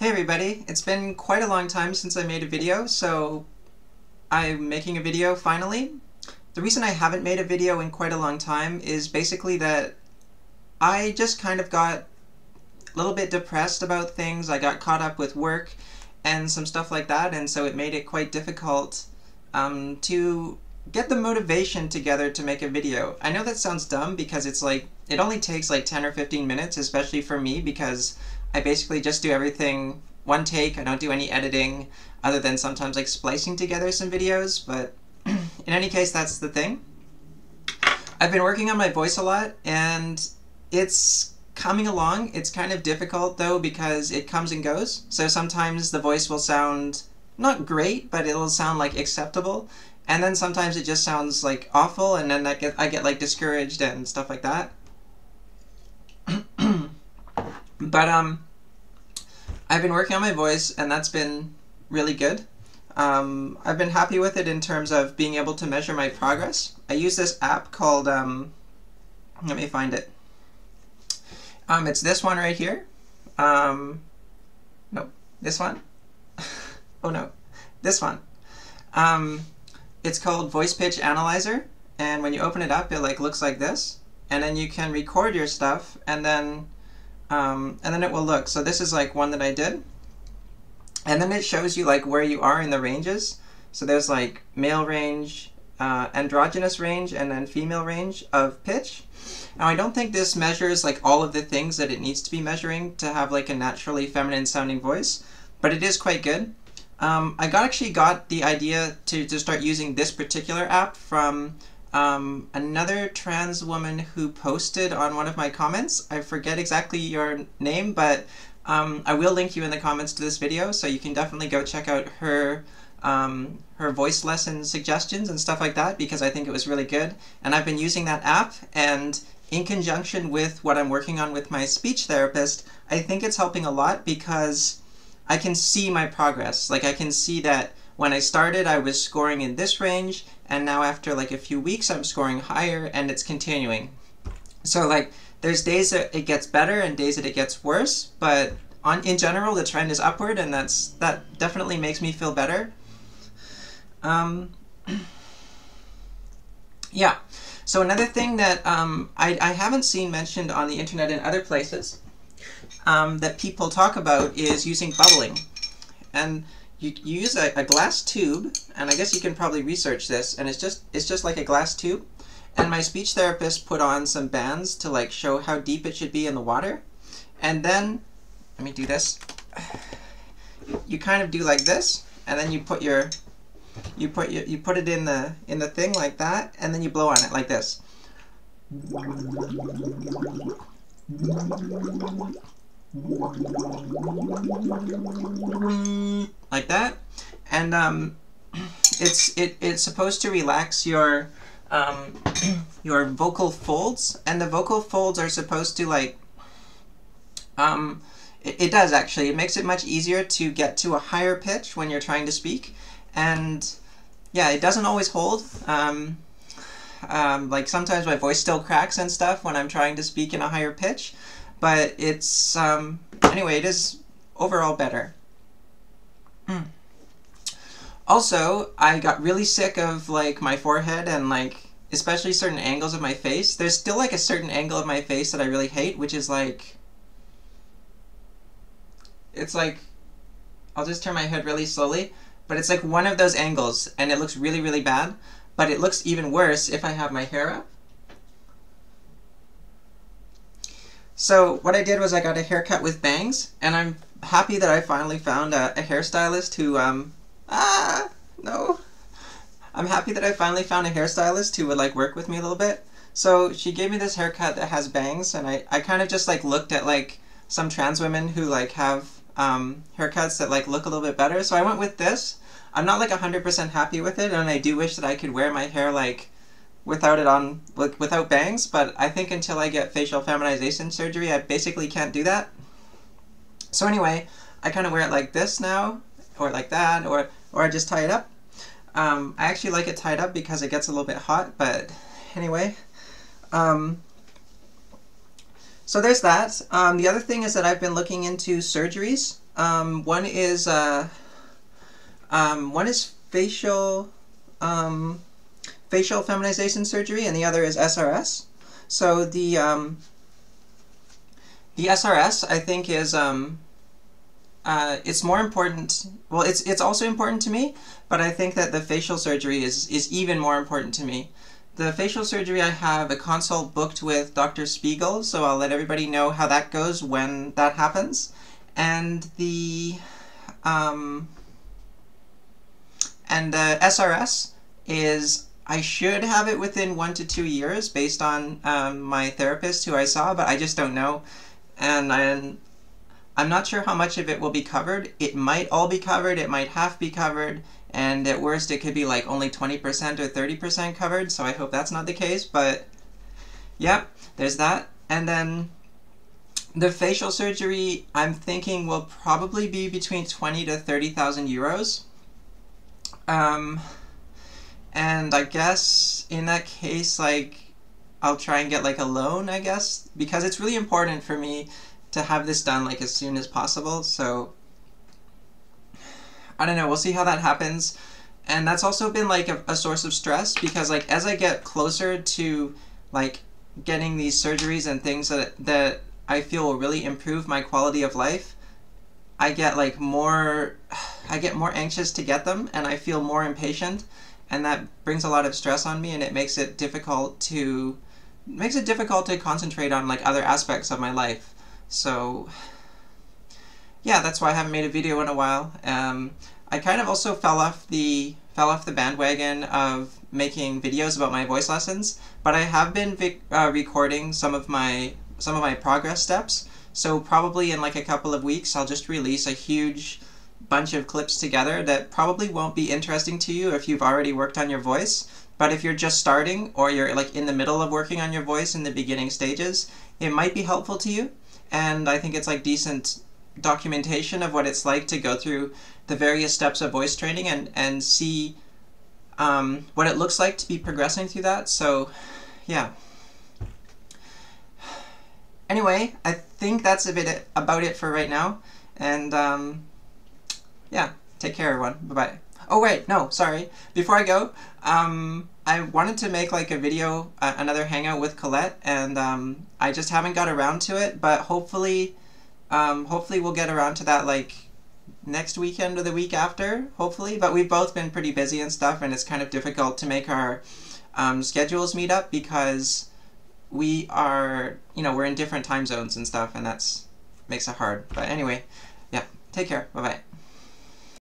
Hey everybody, it's been quite a long time since I made a video, so I'm making a video finally. The reason I haven't made a video in quite a long time is basically that I just kind of got a little bit depressed about things. I got caught up with work and some stuff like that, and so it made it quite difficult to get the motivation together to make a video. I know that sounds dumb because it's like, it only takes like 10 or 15 minutes, especially for me, because I basically just do everything one take. I don't do any editing other than sometimes like splicing together some videos, but in any case, that's the thing. I've been working on my voice a lot and it's coming along. It's kind of difficult though because it comes and goes. So sometimes the voice will sound not great, but it'll sound like acceptable. And then sometimes it just sounds like awful, and then I get like discouraged and stuff like that. But I've been working on my voice and that's been really good. I've been happy with it in terms of being able to measure my progress. I use this app called, let me find it. It's this one right here. No, this one. Oh no, this one. It's called Voice Pitch Analyzer, and when you open it up, it like looks like this, and then you can record your stuff, and then it will look. So this is like one that I did, and then it shows you like where you are in the ranges. So there's like male range, androgynous range, and then female range of pitch. Now I don't think this measures like all of the things that it needs to be measuring to have like a naturally feminine sounding voice, but it is quite good. I actually got the idea to start using this particular app from another trans woman who posted on one of my comments. I forget exactly your name, but I will link you in the comments to this video, so you can definitely go check out her her voice lesson suggestions and stuff like that, because I think it was really good. And I've been using that app, and in conjunction with what I'm working on with my speech therapist, I think it's helping a lot because I can see my progress. Like I can see that when I started I was scoring in this range, and now after like a few weeks I'm scoring higher, and it's continuing. So like there's days that it gets better and days that it gets worse, but in general the trend is upward, and that definitely makes me feel better. Yeah. So another thing that I haven't seen mentioned on the internet and other places that people talk about is using bubbling. And you use a glass tube, and I guess you can probably research this, and it's just like a glass tube. And my speech therapist put on some bands to like show how deep it should be in the water. And then, let me do this. You kind of do like this, and then you put it in the thing like that, and then you blow on it like this. Like that, and it's supposed to relax your vocal folds, and the vocal folds are supposed to like it does actually. It makes it much easier to get to a higher pitch when you're trying to speak, and yeah, it doesn't always hold. Like sometimes my voice still cracks and stuff when I'm trying to speak in a higher pitch, but it's anyway, it is overall better. Also, I got really sick of like my forehead and like especially certain angles of my face. There's still like a certain angle of my face that I really hate, which is like, it's like, I'll just turn my head really slowly, but it's like one of those angles, and it looks really, really bad. But it looks even worse if I have my hair up. So what I did was I got a haircut with bangs, and I'm happy that I finally found a hairstylist who, no. I'm happy that I finally found a hairstylist who would like work with me a little bit. So she gave me this haircut that has bangs, and I kind of just like looked at like some trans women who like have haircuts that like look a little bit better. So I went with this. I'm not like 100% happy with it, and I do wish that I could wear my hair like without bangs, but I think until I get facial feminization surgery I basically can't do that. So anyway, I kind of wear it like this now, or like that, or I just tie it up. I actually like it tied up because it gets a little bit hot, but anyway. So there's that. The other thing is that I've been looking into surgeries. One is facial feminization surgery, and the other is SRS. So the SRS, I think, is it's more important. Well, it's also important to me, but I think that the facial surgery is even more important to me. The facial surgery, I have a consult booked with Dr. Spiegel, so I'll let everybody know how that goes when that happens. And the SRS is, I should have it within 1 to 2 years based on my therapist who I saw, but I just don't know. And I'm not sure how much of it will be covered. It might all be covered, it might half be covered, and at worst it could be like only 20% or 30% covered, so I hope that's not the case, but yep, there's that. And then the facial surgery, I'm thinking, will probably be between 20 to 30,000 euros. And I guess in that case, like, I'll try and get like a loan, I guess, because it's really important for me to have this done like as soon as possible. So I don't know, we'll see how that happens. And that's also been like a source of stress, because like as I get closer to like getting these surgeries and things that I feel will really improve my quality of life, I get more anxious to get them, and I feel more impatient, and that brings a lot of stress on me, and it makes it difficult to concentrate on like other aspects of my life. So yeah, that's why I haven't made a video in a while. I kind of also fell off the bandwagon of making videos about my voice lessons, but I have been recording some of my progress steps. So probably in like a couple of weeks, I'll just release a huge bunch of clips together that probably won't be interesting to you if you've already worked on your voice. But if you're just starting, or you're like in the middle of working on your voice in the beginning stages, it might be helpful to you. And I think it's like decent documentation of what it's like to go through the various steps of voice training and see what it looks like to be progressing through that. So yeah. Anyway, I think that's about it for right now. And yeah, take care everyone. Bye-bye. Oh wait, no, sorry. Before I go, I wanted to make like a video, another hangout with Colette, and I just haven't got around to it, but hopefully we'll get around to that like next weekend or the week after, hopefully. But we've both been pretty busy and stuff, and it's kind of difficult to make our schedules meet up, because we are, we're in different time zones and stuff, and that's makes it hard. But anyway, yeah, take care. Bye-bye.